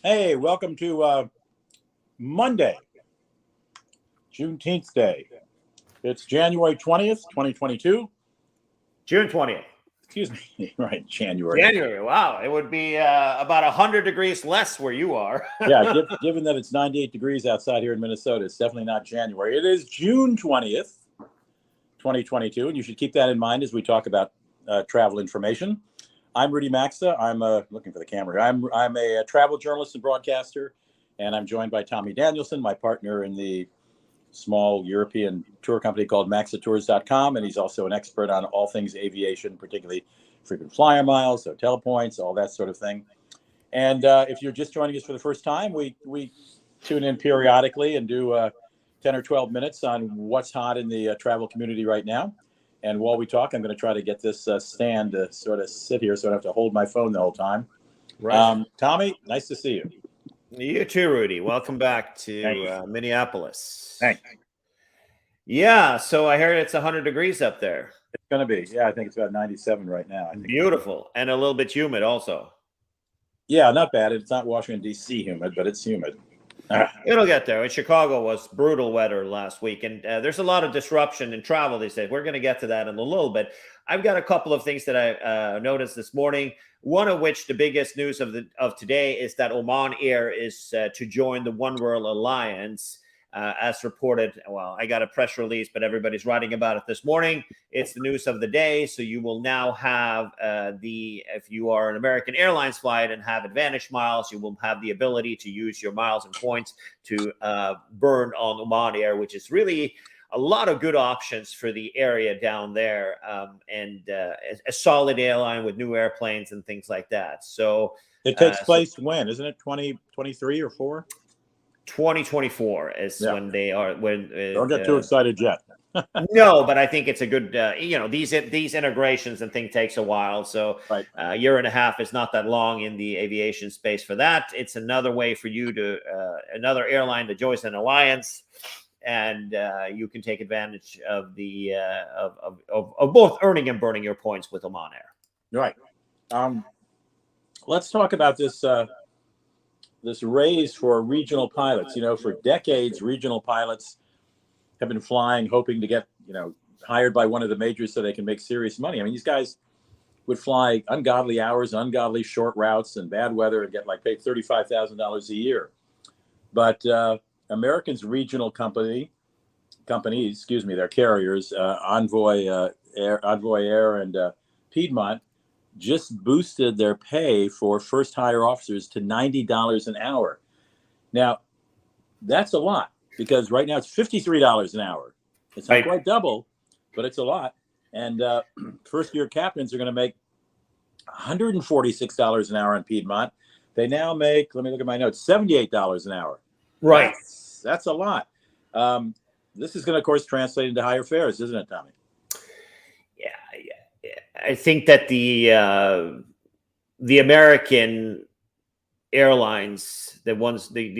Hey, welcome to Monday, Juneteenth Day. It's January 20th, 2022. June 20th. Excuse me, right, January. January, wow. It would be about 100 degrees less where you are. Yeah, given that it's 98 degrees outside here in Minnesota, it's definitely not January. It is June 20th, 2022, and you should keep that in mind as we talk about travel information. I'm Rudy Maxa. I'm looking for the camera. I'm a travel journalist and broadcaster, and I'm joined by Tommy Danielson, my partner in the small European tour company called maxatours.com, and he's also an expert on all things aviation, particularly frequent flyer miles, hotel points, all that sort of thing. And if you're just joining us for the first time, we tune in periodically and do 10 or 12 minutes on what's hot in the travel community right now. And while we talk, I'm going to try to get this stand to sort of sit here so I don't have to hold my phone the whole time. Right. Tommy, nice to see you. You too, Rudy. Welcome back to Minneapolis. Thanks. Yeah, so I heard it's 100 degrees up there. It's going to be. Yeah, I think it's about 97 right now. I think. Beautiful. And a little bit humid also. Yeah, not bad. It's not Washington, D.C. humid, but it's humid. It'll get there. In Chicago was brutal weather last week, and there's a lot of disruption in travel these days. We're going to get to that in a little bit. I've got a couple of things that I noticed this morning. One of which, the biggest news of today, is that Oman Air is to join the One World Alliance, as reported. Well, I got a press release, but everybody's writing about it this morning. It's the news of the day. So you will now have if you are an American Airlines flight and have Advantage miles, you will have the ability to use your miles and points to burn on Oman Air, which is really a lot of good options for the area down there, and a solid airline with new airplanes and things like that. So it takes place when? Isn't it 2023 or 4? 2024 is when they are. Don't get too excited yet. No, but I think it's a good. These integrations and things takes a while. So right. A year and a half is not that long in the aviation space for that. It's another way for you to another airline to join an alliance. And you can take advantage of the of both earning and burning your points with Oman Air. Right. Let's talk about this this raise for regional pilots. For decades, regional pilots have been flying, hoping to get hired by one of the majors so they can make serious money. I mean, these guys would fly ungodly hours, ungodly short routes, and bad weather, and get paid $35,000 a year. But American's regional companies, their carriers, Envoy Air and Piedmont, just boosted their pay for first hire officers to $90 an hour. Now, that's a lot, because right now it's $53 an hour. It's not quite double, but it's a lot. And first year captains are going to make $146 an hour in Piedmont. They now make, let me look at my notes, $78 an hour. Right. That's a lot. This is going to, of course, translate into higher fares, isn't it, Tommy? Yeah. I think that the American airlines, the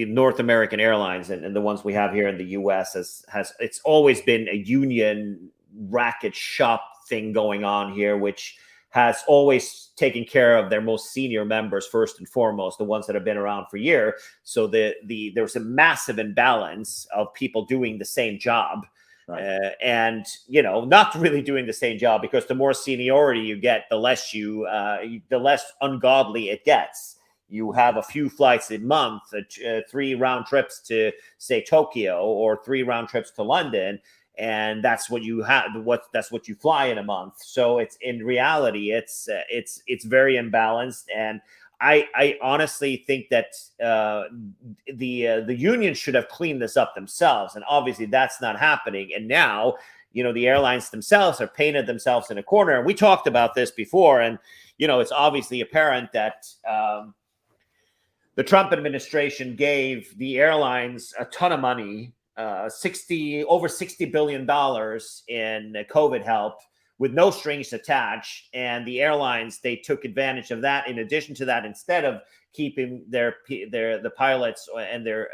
North American airlines, and the ones we have here in the U.S. has it's always been a union racket shop thing going on here, which has always taken care of their most senior members first and foremost, the ones that have been around for years. So there's a massive imbalance of people doing the same job. Right. And not really doing the same job, because the more seniority you get, the less the less ungodly it gets. You have a few flights a month, 3 round trips to, say, Tokyo, or 3 round trips to London, and that's what you have. That's what you fly in a month. So it's, in reality, it's very imbalanced. And I honestly think that the union should have cleaned this up themselves, and obviously that's not happening. And now, the airlines themselves have painted themselves in a corner. And we talked about this before, and it's obviously apparent that the Trump administration gave the airlines a ton of money, over $60 billion in COVID help, with no strings attached. And the airlines, they took advantage of that. In addition to that, instead of keeping the pilots and their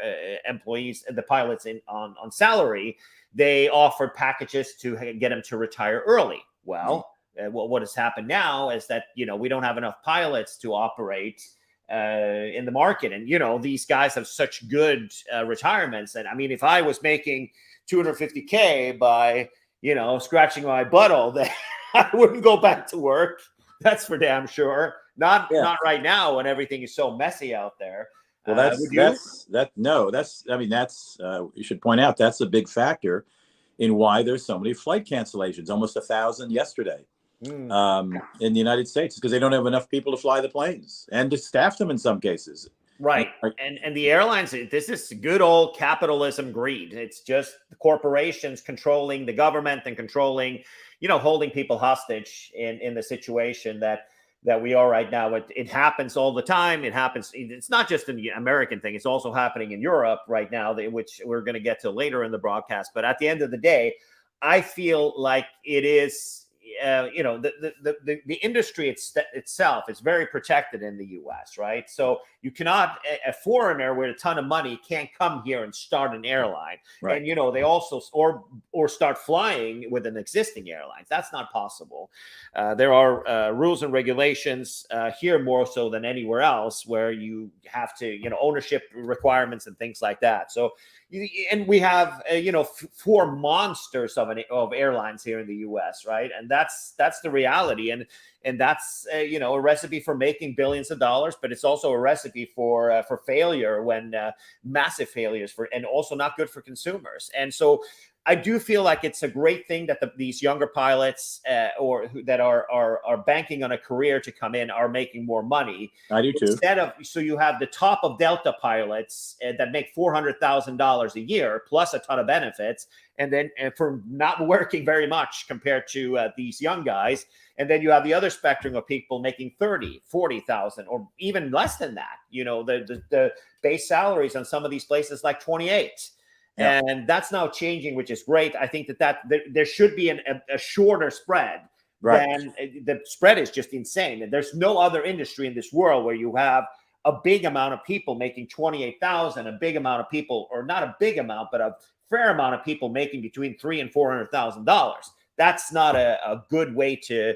employees, the pilots on salary, they offered packages to get them to retire early. Well, what has happened now is that we don't have enough pilots to operate in the market. And, these guys have such good retirements. And I mean, if I was making $250K by, scratching my butt all day, I wouldn't go back to work. That's for damn sure. Not right now when everything is so messy out there. Well, you should point out that's a big factor in why there's so many flight cancellations, almost 1,000 yesterday in the United States, because they don't have enough people to fly the planes and to staff them in some cases. Right. And the airlines, this is good old capitalism greed. It's just the corporations controlling the government and controlling, holding people hostage in the situation that we are right now. It happens all the time. It happens. It's not just an American thing. It's also happening in Europe right now, which we're going to get to later in the broadcast. But at the end of the day, I feel like it is, the industry itself is very protected in the U.S., right? So you cannot, a foreigner with a ton of money can't come here and start an airline. Right. And, they also, or start flying with an existing airline. That's not possible. There are rules and regulations here more so than anywhere else where you have to, ownership requirements and things like that. So, and we have, 4 monsters of airlines here in the U.S., right? And that's the reality. And that's, a recipe for making billions of dollars, but it's also a recipe for failure when massive failures and also not good for consumers. And so I do feel like it's a great thing that these younger pilots that are banking on a career to come in are making more money. I do too. So you have the top of Delta pilots that make $400,000 a year plus a ton of benefits, and then for not working very much compared to these young guys. And then you have the other spectrum of people making 30, 40,000, or even less than that. The base salaries on some of these places like 28. Yeah. And that's now changing, which is great. I think that there should be a shorter spread. Right. Than the spread is just insane. And there's no other industry in this world where you have a big amount of people making 28,000, a big amount of people, or not a big amount, but a fair amount of people making between $300,000 and $400,000. That's not a good way to.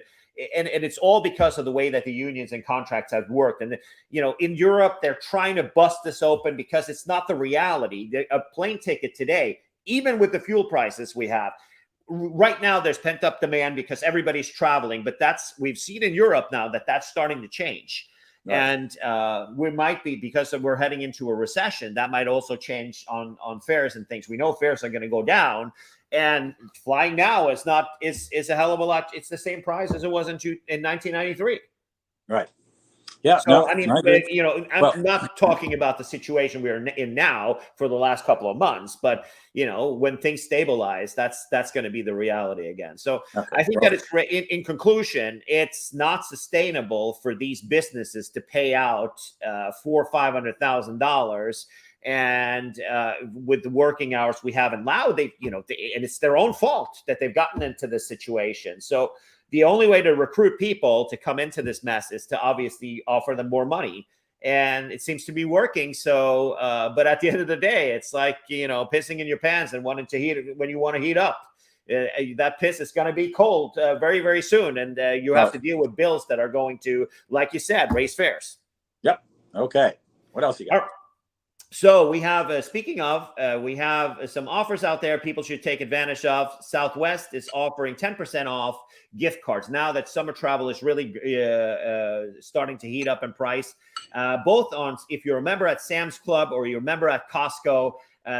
And it's all because of the way that the unions and contracts have worked. And, in Europe, they're trying to bust this open because it's not the reality. A plane ticket today, even with the fuel prices we have, right now there's pent up demand because everybody's traveling. But we've seen in Europe now that's starting to change. Right. And we might be, because we're heading into a recession, that might also change on fares and things. We know fares are going to go down. And flying now is a hell of a lot. It's the same price as it was in 1993. Right. Yeah. So, no, I mean, I'm not talking about the situation we're in now for the last couple of months, but, when things stabilize, that's going to be the reality again. So I think that it's great. In conclusion, it's not sustainable for these businesses to pay out $400,000 or $500,000. And with the working hours we have allowed, and it's their own fault that they've gotten into this situation. So the only way to recruit people to come into this mess is to obviously offer them more money. And it seems to be working. So, but at the end of the day, it's like, pissing in your pants and wanting to heat it when you want to heat up. That piss is going to be cold very, very soon. And you have to deal with bills that are going to, like you said, raise fares. Yep. Okay. What else you got? So we have, speaking of, we have some offers out there people should take advantage of. Southwest is offering 10% off gift cards now that summer travel is really starting to heat up in price. Both on, if you're a member at Sam's Club or you're a member at Costco,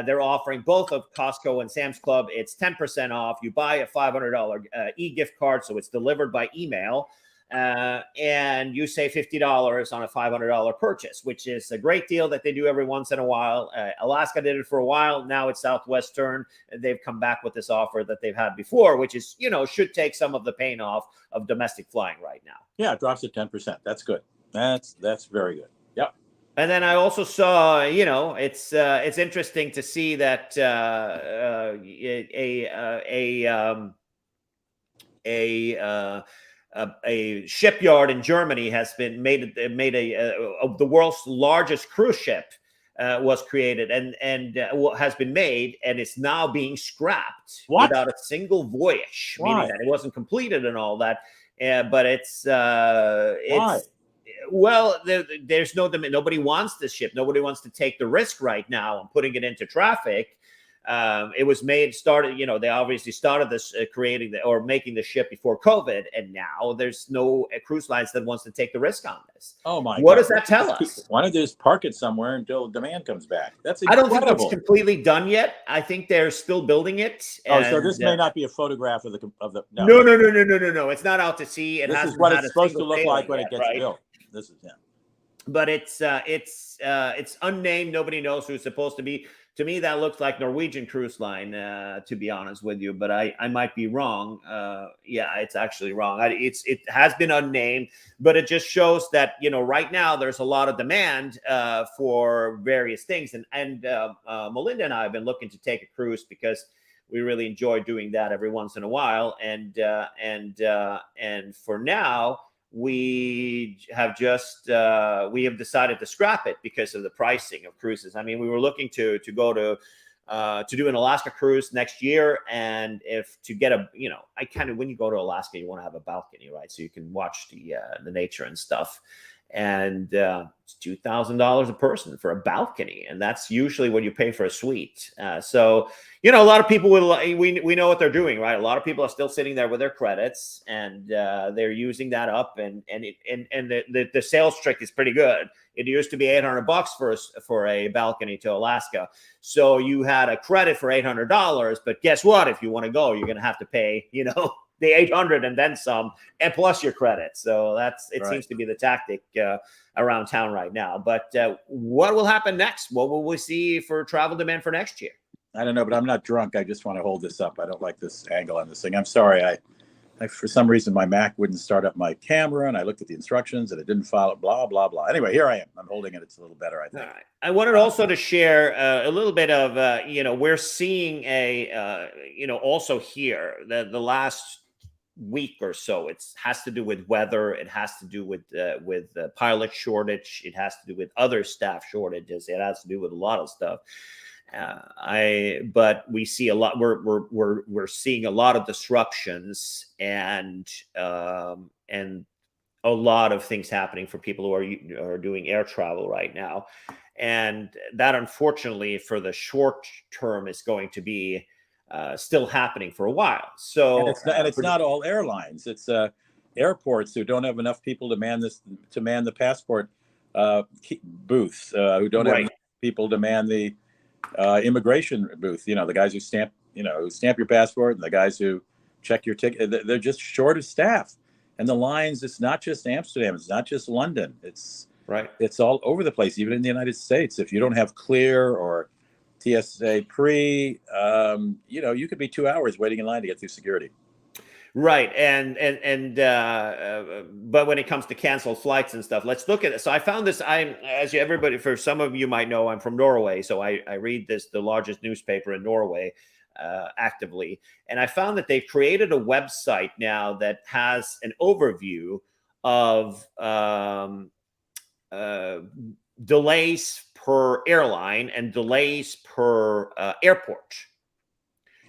they're offering both of Costco and Sam's Club. It's 10% off. You buy a $500 e-gift card, so it's delivered by email. And you save $50 on a $500 purchase, which is a great deal that they do every once in a while. Alaska did it for a while. Now it's Southwest's turn. They've come back with this offer that they've had before, which is, should take some of the pain off of domestic flying right now. Yeah, it drops to 10%. That's good. That's very good. Yep. And then I also saw, it's interesting to see that a shipyard in Germany has been made the world's largest cruise ship was created and has been made, and it's now being scrapped without a single voyage, meaning that it wasn't completed and all that. But it's Well, there's nobody wants this ship. Nobody wants to take the risk right now on putting it into traffic. It was started, they obviously started this creating or making the ship before COVID. And now there's no cruise lines that wants to take the risk on this. Oh my What God. does that tell us? Why don't they just park it somewhere until demand comes back? That's I incredible. don't think it's completely done yet. I think they're still building it. Oh, so this may not be a photograph of the. No. It's not out to sea. This is what it's supposed to look like when it gets built. This is But it's unnamed. Nobody knows who it's supposed to be. To me, that looks like Norwegian Cruise Line, to be honest with you, but I might be wrong. Yeah, it's actually wrong. It has been unnamed, but it just shows that, right now there's a lot of demand for various things. And Melinda and I have been looking to take a cruise because we really enjoy doing that every once in a while. And for now, we have decided to scrap it because of the pricing of cruises. I mean, we were looking to go to do an Alaska cruise next year, and if to get when you go to Alaska, you want to have a balcony, right? So you can watch the nature and stuff. And it's $2,000 a person for a balcony, and that's usually what you pay for a suite. So a lot of people we know what they're doing, right? A lot of people are still sitting there with their credits, and they're using that up, and the sales trick is pretty good. It used to be $800 for a balcony to Alaska, so you had a credit for $800. But guess what? If you want to go, you're going to have to pay, the 800 and then some, and plus your credit. So it seems to be the tactic around town right now. But what will happen next? What will we see for travel demand for next year? I don't know, but I'm not drunk. I just want to hold this up. I don't like this angle on this thing. I'm sorry. I for some reason my Mac wouldn't start up my camera, and I looked at the instructions and it didn't follow. Blah blah blah. Anyway, here I am. I'm holding it. It's a little better, I think. All right. I wanted also to share a little bit of we're seeing also here the last week or so. It has to do with weather. It has to do with pilot shortage. It has to do with other staff shortages. It has to do with a lot of stuff. But we see a lot. We're seeing a lot of disruptions and a lot of things happening for people who are doing air travel right now, and that unfortunately for the short term is going to be still happening for a while. So it's not all airlines. It's airports who don't have enough people to man the passport booths, who don't have enough people to man the immigration booth. The guys who stamp your passport, and the guys who check your ticket. They're just short of staff, and the lines. It's not just Amsterdam. It's not just London. It's all over the place, even in the United States. If you don't have Clear or TSA pre, you could be 2 hours waiting in line to get through security. Right. But when it comes to canceled flights and stuff, let's look at it. So I found this, for some of you might know, I'm from Norway. So I read the largest newspaper in Norway actively. And I found that they've created a website now that has an overview of delays per airline and delays per airport,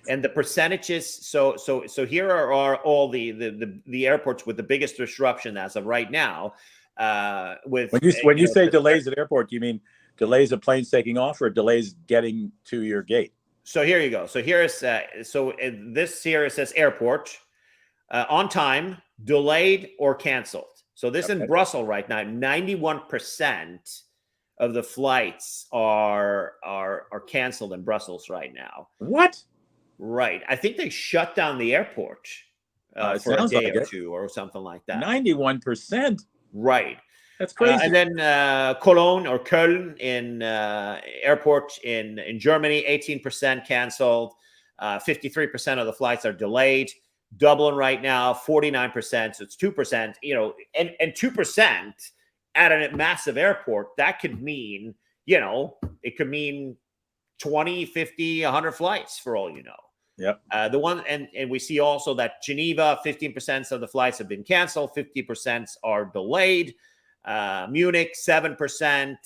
and the percentages. So here are all the airports with the biggest disruption as of right now. When you say delays at airport, do you mean delays of planes taking off or delays getting to your gate? So here you go. So here is this here it says airport on time, delayed or canceled. So this in Brussels right now, 91% of the flights are canceled in Brussels right now. What? Right. I think they shut down the airport for a day or two or something like that. 91%. Right. That's crazy. And then Cologne or Köln in airport in Germany, 18% canceled. 53% of the flights are delayed. Dublin right now, 49%. So it's 2%, and 2% at a massive airport, that could mean, it could mean 20, 50, 100 flights for all you know. Yep. And we see also that Geneva, 15% of the flights have been canceled, 50% are delayed. Munich, 7%,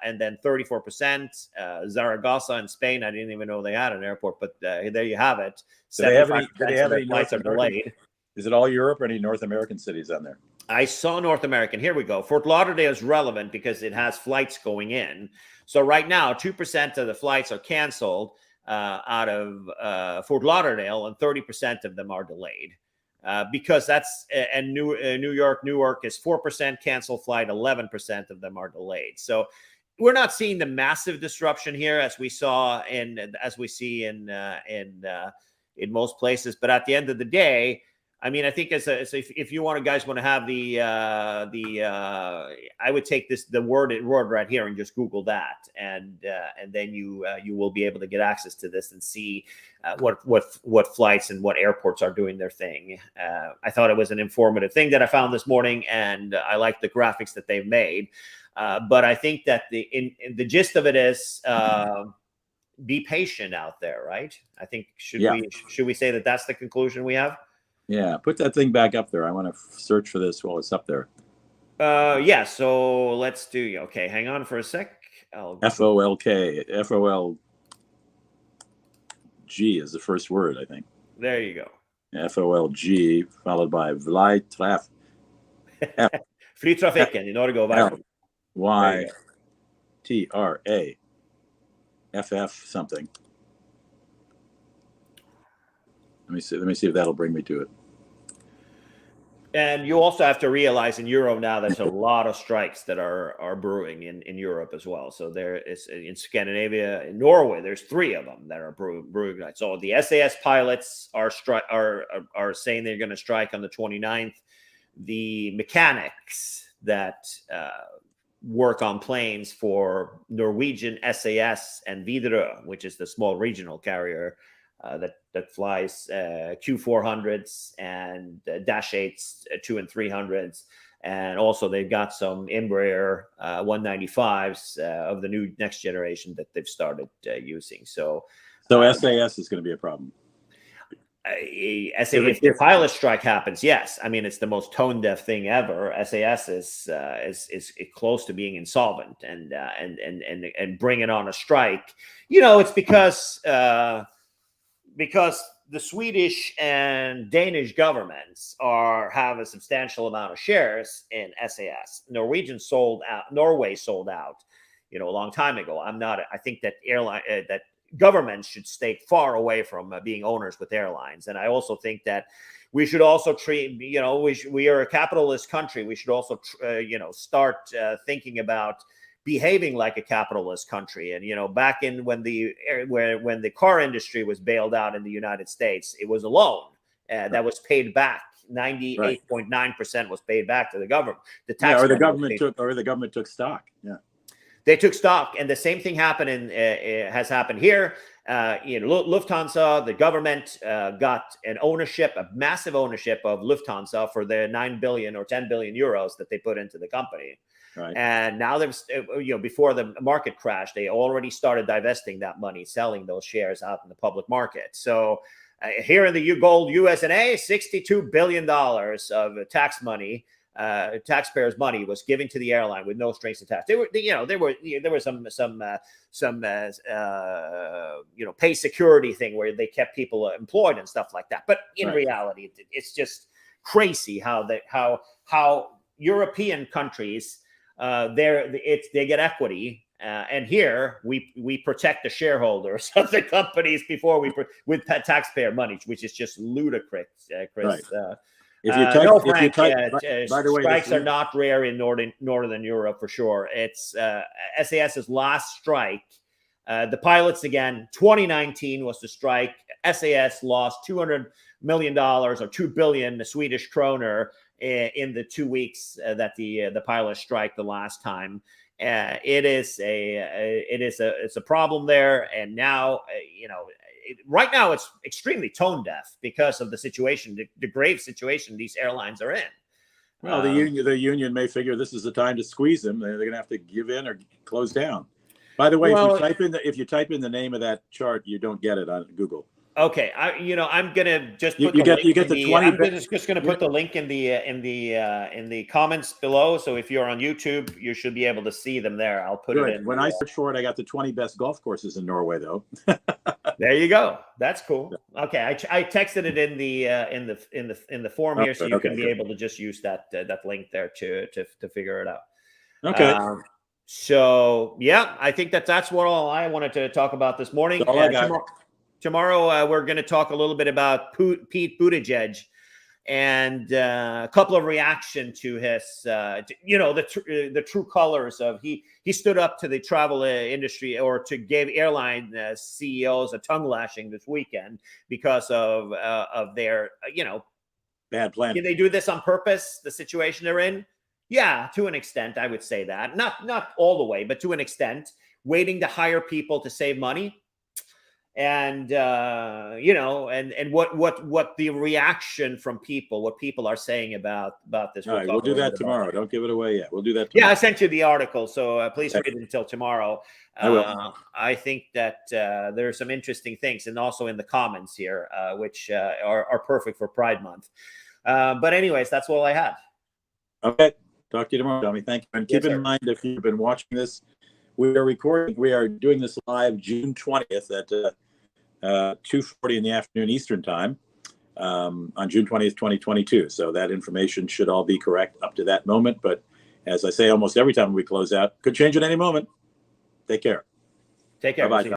and then 34%. Zaragoza in Spain, I didn't even know they had an airport, but there you have it. 75% of the flights are delayed. Is it all Europe or any North American cities on there? I saw North American. Here we go. Fort Lauderdale is relevant because it has flights going in. So right now, 2% of the flights are canceled out of Fort Lauderdale, and 30% of them are delayed. Because that's and New York, Newark is 4% canceled flight, 11% of them are delayed. So we're not seeing the massive disruption here as we see in most places. But at the end of the day, I mean, I think if you guys want to have I would take the word right here and just Google that, and then you will be able to get access to this and see what flights and what airports are doing their thing. I thought it was an informative thing that I found this morning, and I like the graphics that they've made. But I think that the gist of it is be patient out there, right? I think should we say that that's the conclusion we have? Yeah, put that thing back up there. I want to search for this while it's up there. Yeah, so let's do, okay, hang on for a sec. FOLK, FOLG is the first word, I think. There you go. FOLG, followed by Flytraf. Flytrafikken i Norge og verden. YTRAFF something. Let me see if that'll bring me to it. And you also have to realize in Europe now there's a lot of strikes that are brewing in Europe as well. So there is in Scandinavia, in Norway, there's 3 of them that are brewing. So the SAS pilots are saying they're going to strike on the 29th. The mechanics that work on planes for Norwegian SAS and Widerøe, which is the small regional carrier that flies Q400s and Dash 8s, 2 and 300s. And also they've got some Embraer 195s of the new next generation that they've started using. So SAS is going to be a problem. If the pilot strike happens, yes. I mean, it's the most tone deaf thing ever. SAS is close to being insolvent, and bringing on a strike. It's because the Swedish and Danish governments have a substantial amount of shares in SAS. Norway sold out, a long time ago. I think that that governments should stay far away from being owners with airlines. And I also think that we should also treat, we are a capitalist country. We should also, start thinking about behaving like a capitalist country. And, back in when the car industry was bailed out in the United States, it was a loan that was paid back. 98.9% was paid back to the government. Or the government took stock. Yeah. They took stock, and the same thing has happened here. Lufthansa, the government got a massive ownership of Lufthansa for their 9 billion or 10 billion euros that they put into the company. Right. And now there's, before the market crash, they already started divesting that money, selling those shares out in the public market. So here in the gold USA, $62 billion of tax money. Taxpayers' money was given to the airline with no strings attached. There were some pay security thing where they kept people employed and stuff like that. But in reality, it's just crazy how European countries they get equity. And here we protect the sharedholders of the companies with taxpayer money, which is just ludicrous. Chris. Right. By the way, strikes are not rare in Northern Europe for sure. It's SAS's last strike. The pilots, again, 2019 was the strike. SAS lost $200 million or 2 billion Swedish kroner in the 2 weeks that the pilots strike the last time. It's a problem there, and now right now it's extremely tone deaf because of the situation, the grave situation these airlines are in. Well, the union may figure this is the time to squeeze them. They're going to have to give in or close down. By the way, if you type in the name of that chart, you don't get it on Google. Okay, I'm gonna just put just gonna put the link in the comments below. So if you're on YouTube, you should be able to see them there. I'll put it in. When I searched for it, I got the 20 best golf courses in Norway, though. There you go. That's cool. Okay, I texted it in the form here, so you can be able to just use that link there to figure it out. Okay. So yeah, I think that's what all I wanted to talk about this morning. All I got. Tomorrow we're going to talk a little bit about Pete Buttigieg and a couple of reaction to his, the true colors of he stood up to the travel industry, or to give airline CEOs a tongue lashing this weekend because of their, bad plan. Did they do this on purpose? The situation they're in, yeah, to an extent, I would say that, not all the way, but to an extent, waiting to hire people to save money. And and what the reaction from people, what people are saying about this. All right, we'll do that tomorrow. Don't give it away yet. We'll do that tomorrow. Yeah, I sent you the article, so please read it until tomorrow. I will. I think that there are some interesting things, and also in the comments here, which are perfect for Pride Month. But anyways, that's all I had. Okay, talk to you tomorrow, Tommy. Thank you. And keep in mind, if you've been watching this, we are doing this live June 20th at 2:40 in the afternoon Eastern time on June 20th, 2022. So that information should all be correct up to that moment. But as I say, almost every time we close out, could change at any moment. Take care. Take care. Bye-bye.